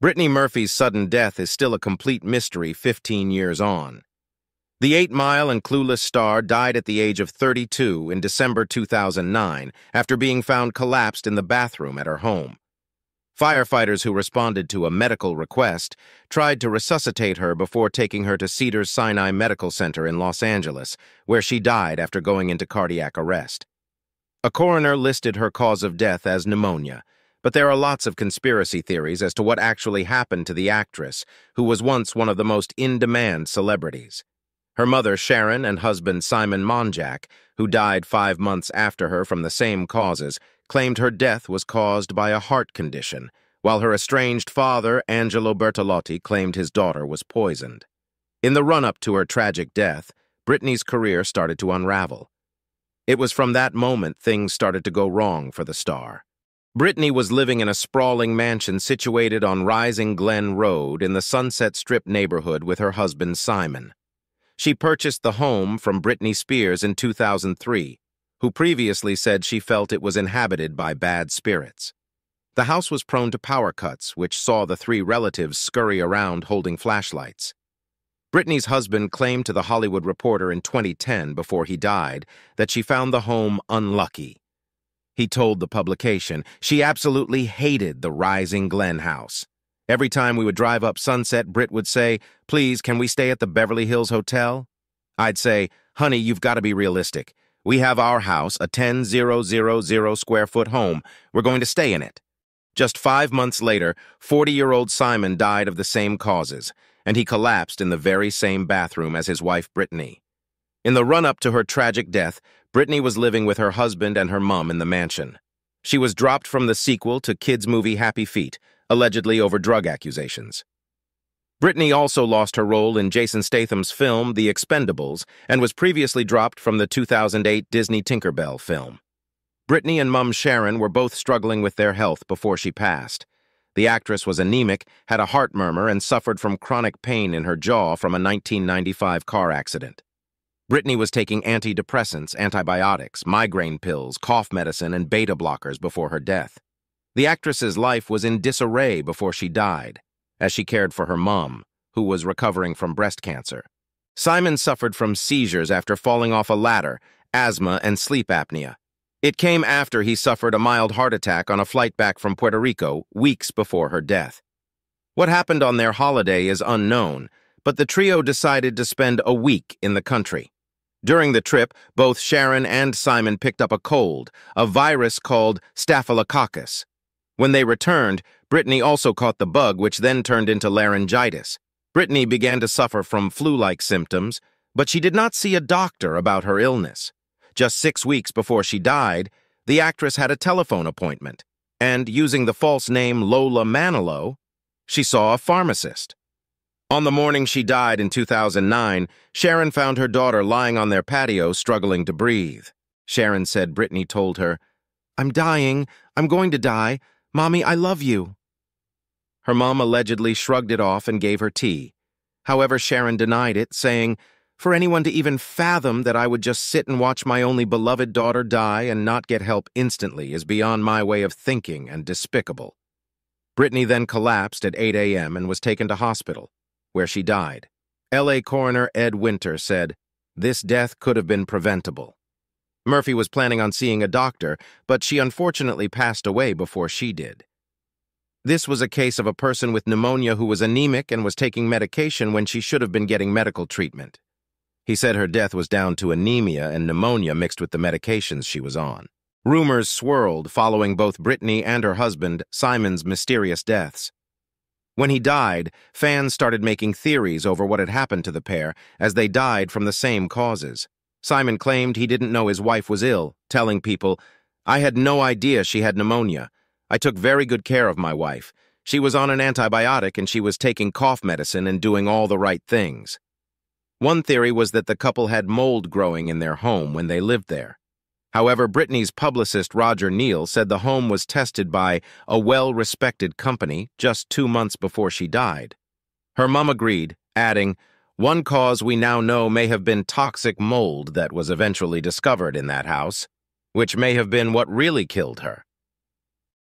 Brittany Murphy's sudden death is still a complete mystery 15 years on. The 8-mile and clueless star died at the age of 32 in December 2009 after being found collapsed in the bathroom at her home. Firefighters who responded to a medical request tried to resuscitate her before taking her to Cedars-Sinai Medical Center in Los Angeles, where she died after going into cardiac arrest. A coroner listed her cause of death as pneumonia, but there are lots of conspiracy theories as to what actually happened to the actress, who was once one of the most in-demand celebrities. Her mother, Sharon, and husband, Simon Monjack, who died 5 months after her from the same causes, claimed her death was caused by a heart condition, while her estranged father, Angelo Bertolotti, claimed his daughter was poisoned. In the run-up to her tragic death, Brittany's career started to unravel. It was from that moment things started to go wrong for the star. Brittany was living in a sprawling mansion situated on Rising Glen Road in the Sunset Strip neighborhood with her husband, Simon. She purchased the home from Britney Spears in 2003, who previously said she felt it was inhabited by bad spirits. The house was prone to power cuts, which saw the 3 relatives scurry around holding flashlights. Brittany's husband claimed to The Hollywood Reporter in 2010, before he died, that she found the home unlucky. He told the publication she absolutely hated the Rising Glen house. Every time we would drive up Sunset, Britt would say, "Please, can we stay at the Beverly Hills Hotel?" I'd say, "Honey, you've got to be realistic. We have our house, a 10,000 square foot home. We're going to stay in it." Just 5 months later, 40-year-old Simon died of the same causes, and he collapsed in the very same bathroom as his wife, Brittany. In the run-up to her tragic death, Brittany was living with her husband and her mom in the mansion. She was dropped from the sequel to kids' movie Happy Feet, allegedly over drug accusations. Brittany also lost her role in Jason Statham's film The Expendables and was previously dropped from the 2008 Disney Tinkerbell film. Brittany and mum Sharon were both struggling with their health before she passed. The actress was anemic, had a heart murmur, and suffered from chronic pain in her jaw from a 1995 car accident. Brittany was taking antidepressants, antibiotics, migraine pills, cough medicine, and beta blockers before her death. The actress's life was in disarray before she died, as she cared for her mom, who was recovering from breast cancer. Simon suffered from seizures after falling off a ladder, asthma, and sleep apnea. It came after he suffered a mild heart attack on a flight back from Puerto Rico weeks before her death. What happened on their holiday is unknown, but the trio decided to spend a week in the country. During the trip, both Sharon and Simon picked up a cold, a virus called Staphylococcus. When they returned, Brittany also caught the bug, which then turned into laryngitis. Brittany began to suffer from flu-like symptoms, but she did not see a doctor about her illness. Just 6 weeks before she died, the actress had a telephone appointment, and using the false name Lola Manilow, she saw a pharmacist. On the morning she died in 2009, Sharon found her daughter lying on their patio struggling to breathe. Sharon said Brittany told her, "I'm dying. I'm going to die. Mommy, I love you." Her mom allegedly shrugged it off and gave her tea. However, Sharon denied it, saying, "For anyone to even fathom that I would just sit and watch my only beloved daughter die and not get help instantly is beyond my way of thinking and despicable." Brittany then collapsed at 8 a.m. and was taken to hospital, where she died. L.A. coroner Ed Winter said, "This death could have been preventable." Murphy was planning on seeing a doctor, but she unfortunately passed away before she did. This was a case of a person with pneumonia who was anemic and was taking medication when she should have been getting medical treatment. He said her death was down to anemia and pneumonia mixed with the medications she was on. Rumors swirled following both Brittany and her husband, Simon's mysterious deaths. When he died, fans started making theories over what had happened to the pair, as they died from the same causes. Simon claimed he didn't know his wife was ill, telling people, "I had no idea she had pneumonia. I took very good care of my wife. She was on an antibiotic and she was taking cough medicine and doing all the right things." One theory was that the couple had mold growing in their home when they lived there. However, Brittany's publicist Roger Neal said the home was tested by a well-respected company just 2 months before she died. Her mom agreed, adding, "One cause we now know may have been toxic mold that was eventually discovered in that house, which may have been what really killed her."